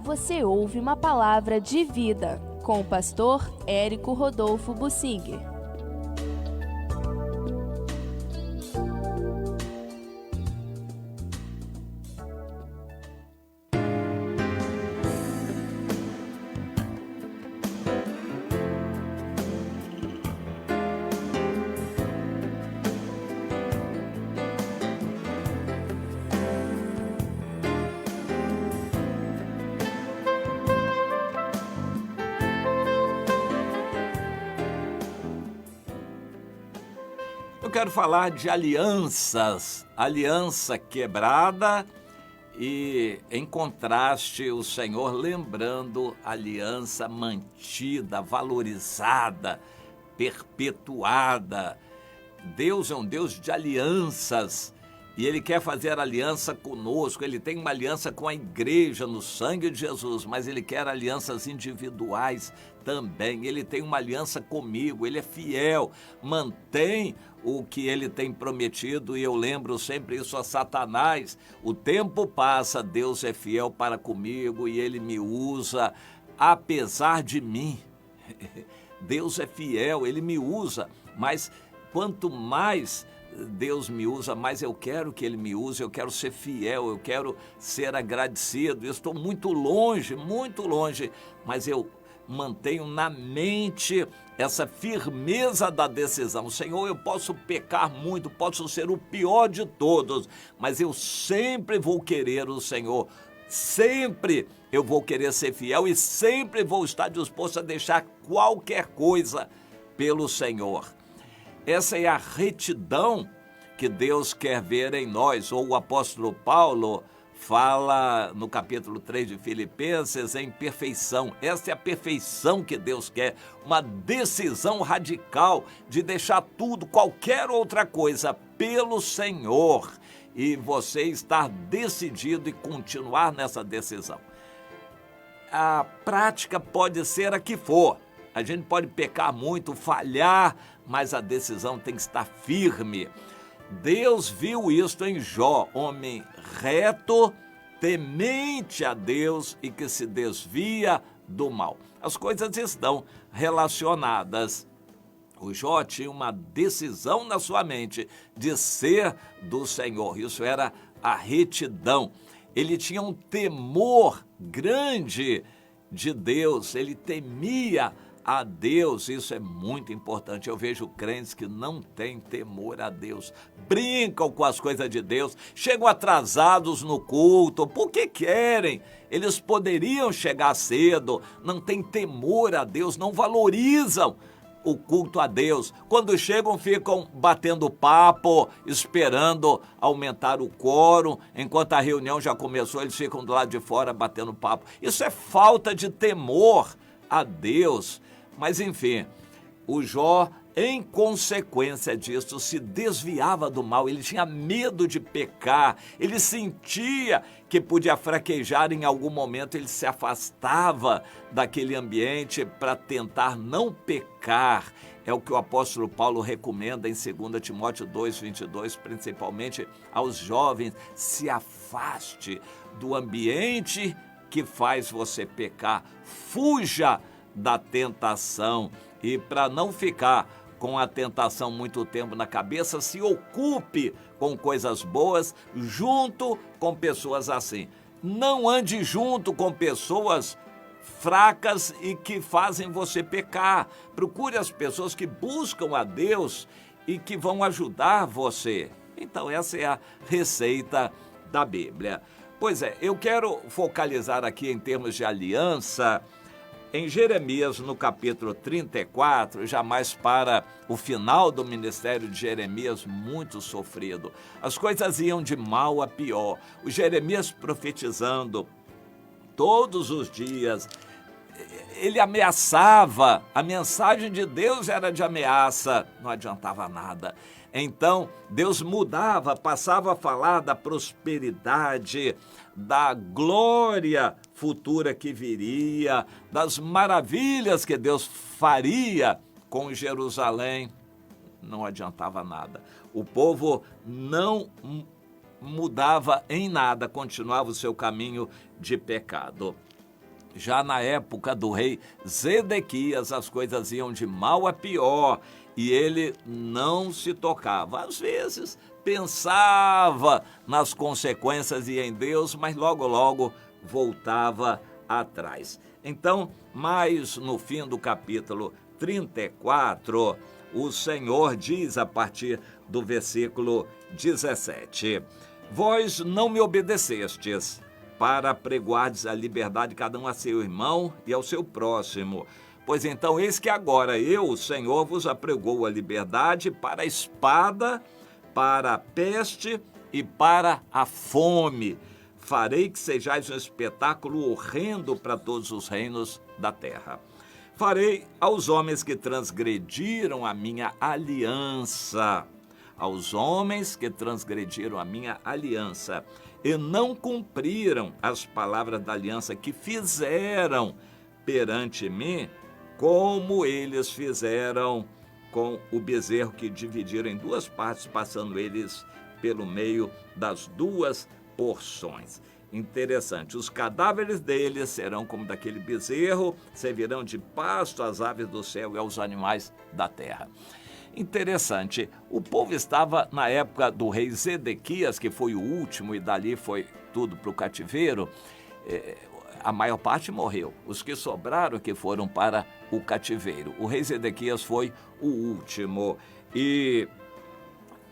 Você ouve uma palavra de vida com o pastor Érico Rodolfo Bussinger. Eu quero falar de alianças, aliança quebrada e, em contraste, o Senhor lembrando aliança mantida, valorizada, perpetuada. Deus é um Deus de alianças e Ele quer fazer aliança conosco. Ele tem uma aliança com a igreja no sangue de Jesus, mas Ele quer alianças individuais também. Ele tem uma aliança comigo, Ele é fiel, mantém o que Ele tem prometido, e eu lembro sempre isso a Satanás: o tempo passa, Deus é fiel para comigo e Ele me usa apesar de mim. Deus é fiel, Ele me usa, mas quanto mais Deus me usa, mais eu quero que Ele me use, eu quero ser fiel, eu quero ser agradecido. Eu estou muito longe, mas eu mantenho na mente essa firmeza da decisão. Senhor, eu posso pecar muito, posso ser o pior de todos, mas eu sempre vou querer o Senhor, sempre eu vou querer ser fiel e sempre vou estar disposto a deixar qualquer coisa pelo Senhor. Essa é a retidão que Deus quer ver em nós, ou o apóstolo Paulo fala no capítulo 3 de Filipenses em perfeição. Essa é a perfeição que Deus quer, uma decisão radical de deixar tudo, qualquer outra coisa, pelo Senhor, e você estar decidido e continuar nessa decisão. A prática pode ser a que for, a gente pode pecar muito, falhar, mas a decisão tem que estar firme. Deus viu isto em Jó, homem reto, temente a Deus e que se desvia do mal. As coisas estão relacionadas. O Jó tinha uma decisão na sua mente de ser do Senhor. Isso era a retidão. Ele tinha um temor grande de Deus, ele temia a Deus. Isso é muito importante. Eu vejo crentes que não têm temor a Deus, brincam com as coisas de Deus, chegam atrasados no culto, porque querem. Eles poderiam chegar cedo, não têm temor a Deus, não valorizam o culto a Deus. Quando chegam, ficam batendo papo, esperando aumentar o quórum. Enquanto a reunião já começou, eles ficam do lado de fora batendo papo. Isso é falta de temor a Deus. Mas enfim, o Jó, em consequência disso, se desviava do mal. Ele tinha medo de pecar, ele sentia que podia fraquejar em algum momento, ele se afastava daquele ambiente para tentar não pecar. É o que o apóstolo Paulo recomenda em 2 Timóteo 2:22, principalmente aos jovens: se afaste do ambiente que faz você pecar, fuja da tentação. E para não ficar com a tentação muito tempo na cabeça, se ocupe com coisas boas, junto com pessoas assim. Não ande junto com pessoas fracas e que fazem você pecar. Procure as pessoas que buscam a Deus e que vão ajudar você. Então essa é a receita da Bíblia. Pois é, eu quero focalizar aqui em termos de aliança em Jeremias, no capítulo 34, já mais para o final do ministério de Jeremias, muito sofrido. As coisas iam de mal a pior. O Jeremias profetizando todos os dias, ele ameaçava, a mensagem de Deus era de ameaça, não adiantava nada. Então, Deus mudava, passava a falar da prosperidade, da glória futura que viria, das maravilhas que Deus faria com Jerusalém. Não adiantava nada. O povo não mudava em nada, continuava o seu caminho de pecado. Já na época do rei Zedequias, as coisas iam de mal a pior e ele não se tocava. Às vezes pensava nas consequências e em Deus, mas logo voltava atrás. Então, mais no fim do capítulo 34, o Senhor diz a partir do versículo 17: Vós não me obedecestes para pregoardes a liberdade cada um a seu irmão e ao seu próximo. Pois então, eis que agora eu, o Senhor, vos apregou a liberdade para a espada, para a peste e para a fome. Farei que sejais um espetáculo horrendo para todos os reinos da terra. Farei aos homens que transgrediram a minha aliança, aos homens que transgrediram a minha aliança e não cumpriram as palavras da aliança que fizeram perante mim, como eles fizeram com o bezerro que dividiram em duas partes, passando eles pelo meio das duas porções. Interessante, os cadáveres deles serão como daquele bezerro, servirão de pasto às aves do céu e aos animais da terra. Interessante, o povo estava na época do rei Zedequias, que foi o último e dali foi tudo para o cativeiro. A maior parte morreu, os que sobraram que foram para o cativeiro. O rei Zedequias foi o último e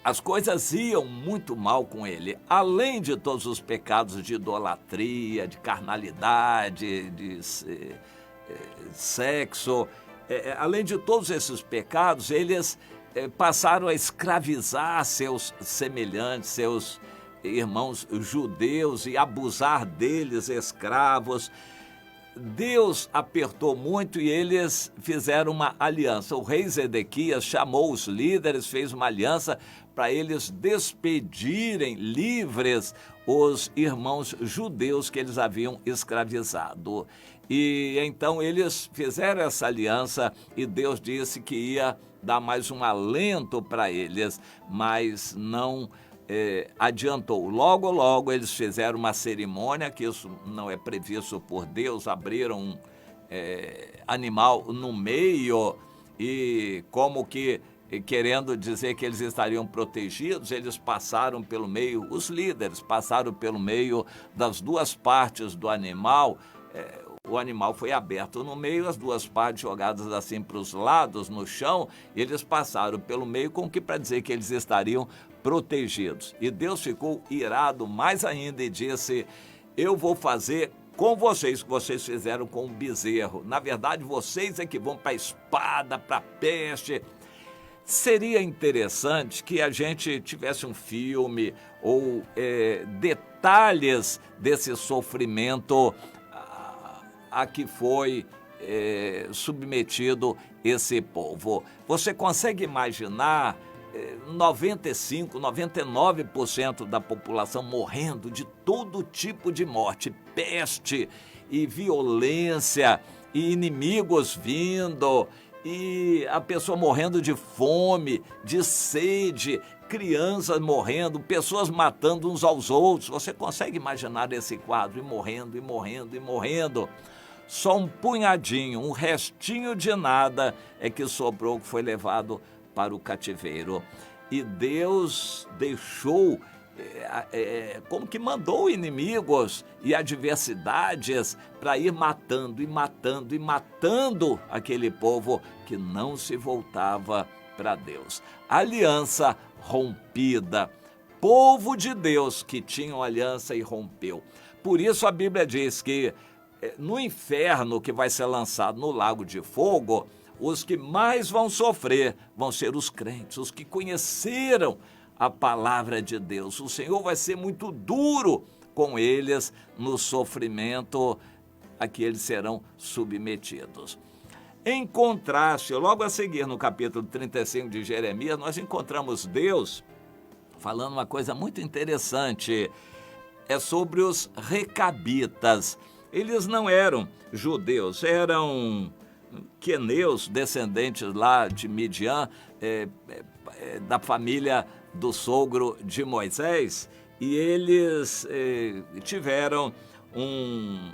as coisas iam muito mal com ele, além de todos os pecados de idolatria, de carnalidade, de sexo. Além de todos esses pecados, eles passaram a escravizar seus semelhantes, seus irmãos judeus e abusar deles, escravos. Deus apertou muito e eles fizeram uma aliança. O rei Zedequias chamou os líderes, fez uma aliança para eles despedirem livres os irmãos judeus que eles haviam escravizado. E então eles fizeram essa aliança e Deus disse que ia dar mais um alento para eles, mas não adiantou. Logo eles fizeram uma cerimônia, que isso não é previsto por Deus, abriram um animal no meio e como que querendo dizer que eles estariam protegidos, eles passaram pelo meio, os líderes passaram pelo meio das duas partes do animal. O animal foi aberto no meio, as duas partes jogadas assim para os lados, no chão, e eles passaram pelo meio com que para dizer que eles estariam protegidos. E Deus ficou irado mais ainda e disse: eu vou fazer com vocês o que vocês fizeram com o bezerro. Na verdade, vocês é que vão para a espada, para a peste. Seria interessante que a gente tivesse um filme ou detalhes desse sofrimento a que foi submetido esse povo. Você consegue imaginar 95%, 99% da população morrendo de todo tipo de morte, peste e violência e inimigos vindo e a pessoa morrendo de fome, de sede, crianças morrendo, pessoas matando uns aos outros. Você consegue imaginar esse quadro? E morrendo, e morrendo, e morrendo. Só um punhadinho, um restinho de nada é que sobrou, que foi levado para o cativeiro. E Deus deixou, como que mandou inimigos e adversidades para ir matando e matando e matando aquele povo que não se voltava para Deus. Aliança rompida, povo de Deus que tinham aliança e rompeu. Por isso a Bíblia diz que no inferno que vai ser lançado no lago de fogo, os que mais vão sofrer vão ser os crentes, os que conheceram a palavra de Deus. O Senhor vai ser muito duro com eles no sofrimento a que eles serão submetidos. Em contraste, logo a seguir no capítulo 35 de Jeremias, nós encontramos Deus falando uma coisa muito interessante. É sobre os recabitas. Eles não eram judeus, eram queneus, descendentes lá de Midian, da família do sogro de Moisés, e eles tiveram um,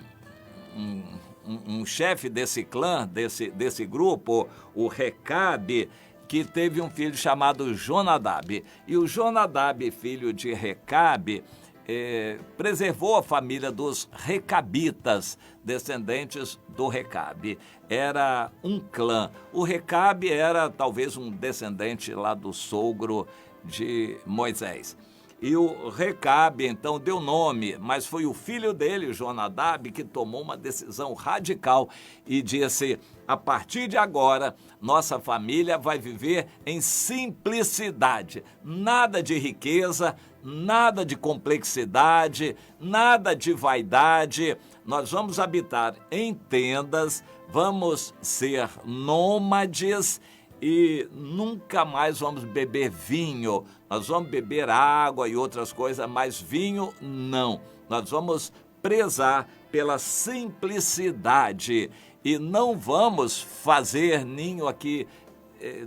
um chefe desse clã, desse grupo, o Recabe, que teve um filho chamado Jonadab. E o Jonadab, filho de Recabe, preservou a família dos Recabitas, descendentes do Recabe. Era um clã. O Recabe era talvez um descendente lá do sogro de Moisés. E o Recabe, então, deu nome, mas foi o filho dele, Jonadab, que tomou uma decisão radical e disse: a partir de agora, nossa família vai viver em simplicidade. Nada de riqueza, nada de complexidade, nada de vaidade. Nós vamos habitar em tendas, vamos ser nômades e nunca mais vamos beber vinho. Nós vamos beber água e outras coisas, mas vinho não. Nós vamos prezar pela simplicidade e não vamos fazer ninho aqui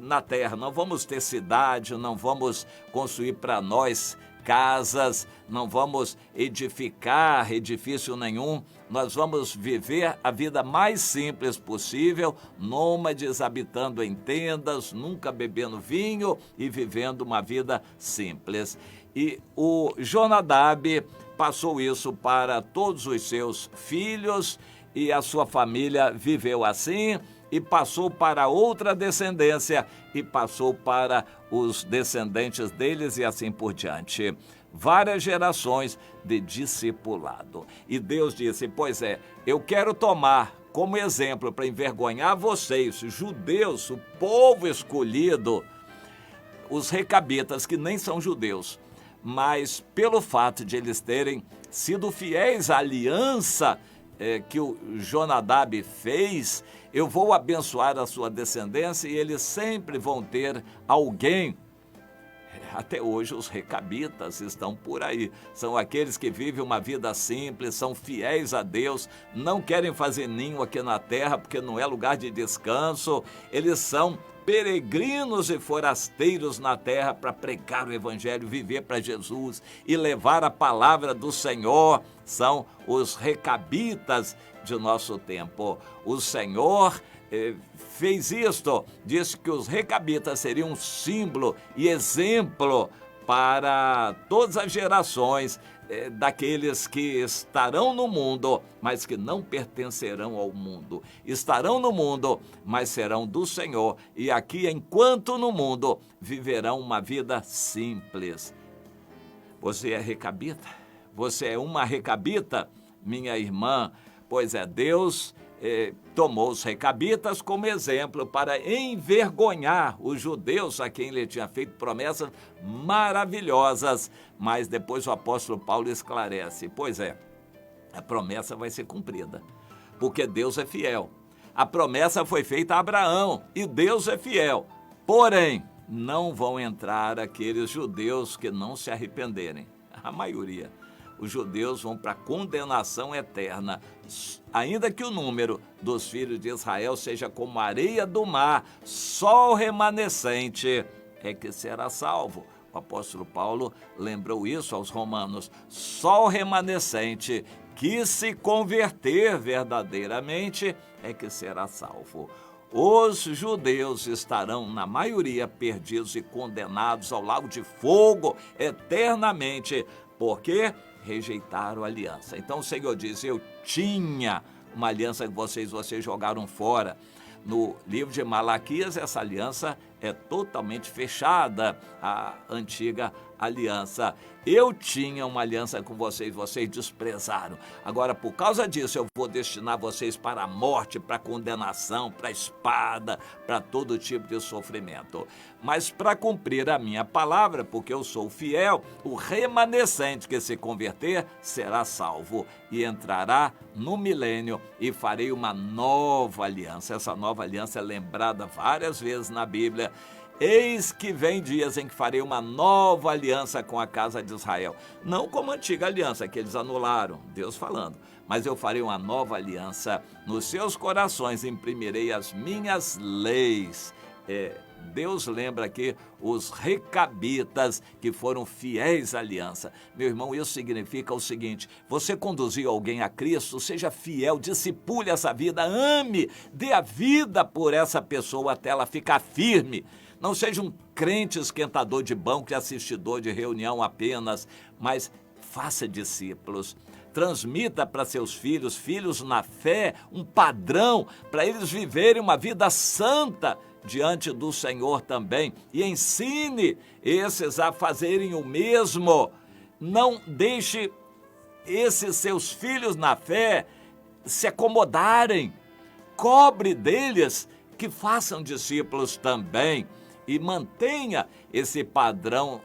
na terra. Não vamos ter cidade, não vamos construir para nós casas, não vamos edificar edifício nenhum. Nós vamos viver a vida mais simples possível, nômades, habitando em tendas, nunca bebendo vinho e vivendo uma vida simples. E o Jonadab passou isso para todos os seus filhos e a sua família viveu assim, e passou para outra descendência, e passou para os descendentes deles e assim por diante. Várias gerações de discipulado. E Deus disse: pois é, eu quero tomar como exemplo para envergonhar vocês, judeus, o povo escolhido, os recabitas, que nem são judeus, mas pelo fato de eles terem sido fiéis à aliança que o Jonadab fez, eu vou abençoar a sua descendência e eles sempre vão ter alguém. Até hoje os recabitas estão por aí, são aqueles que vivem uma vida simples, são fiéis a Deus, não querem fazer ninho aqui na terra porque não é lugar de descanso, eles são peregrinos e forasteiros na terra para pregar o evangelho, viver para Jesus e levar a palavra do Senhor. São os recabitas de nosso tempo. O Senhor fez isto, disse que os recabitas seriam um símbolo e exemplo para todas as gerações daqueles que estarão no mundo, mas que não pertencerão ao mundo. Estarão no mundo, mas serão do Senhor. E aqui, enquanto no mundo, viverão uma vida simples. Você é recabita? Você é uma recabita, minha irmã? Pois é, Deus tomou os recabitas como exemplo para envergonhar os judeus a quem ele tinha feito promessas maravilhosas. Mas depois o apóstolo Paulo esclarece: pois é, a promessa vai ser cumprida, porque Deus é fiel. A promessa foi feita a Abraão e Deus é fiel. Porém, não vão entrar aqueles judeus que não se arrependerem. A maioria. Os judeus vão para a condenação eterna, ainda que o número dos filhos de Israel seja como a areia do mar, só o remanescente é que será salvo. O apóstolo Paulo lembrou isso aos romanos: só o remanescente que se converter verdadeiramente é que será salvo. Os judeus estarão, na maioria, perdidos e condenados ao lago de fogo eternamente, porque rejeitaram a aliança. Então o Senhor diz: eu tinha uma aliança com vocês jogaram fora. No livro de Malaquias, essa aliança é totalmente fechada, a antiga aliança. Eu tinha uma aliança com vocês desprezaram. Agora, por causa disso, eu vou destinar vocês para a morte, para a condenação, para a espada, para todo tipo de sofrimento. Mas para cumprir a minha palavra, porque eu sou fiel, o remanescente que se converter será salvo e entrará no milênio e farei uma nova aliança. Essa nova aliança é lembrada várias vezes na Bíblia. Eis que vem dias em que farei uma nova aliança com a casa de Israel. Não como a antiga aliança que eles anularam, Deus falando. Mas eu farei uma nova aliança. Nos seus corações imprimirei as minhas leis. Deus lembra aqui os recabitas que foram fiéis à aliança. Meu irmão, isso significa o seguinte: você conduziu alguém a Cristo, seja fiel, discipule essa vida, ame, dê a vida por essa pessoa até ela ficar firme. Não seja um crente esquentador de banco e assistidor de reunião apenas, mas faça discípulos. Transmita para seus filhos na fé, um padrão para eles viverem uma vida santa diante do Senhor também. E ensine esses a fazerem o mesmo. Não deixe esses seus filhos na fé se acomodarem. Cobre deles que façam discípulos também e mantenha esse padrão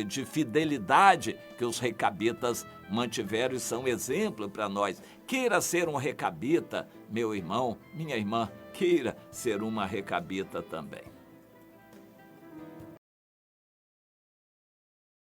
de fidelidade que os recabitas mantiveram e são exemplo para nós. Queira ser um recabita, meu irmão, minha irmã, queira ser uma recabita também.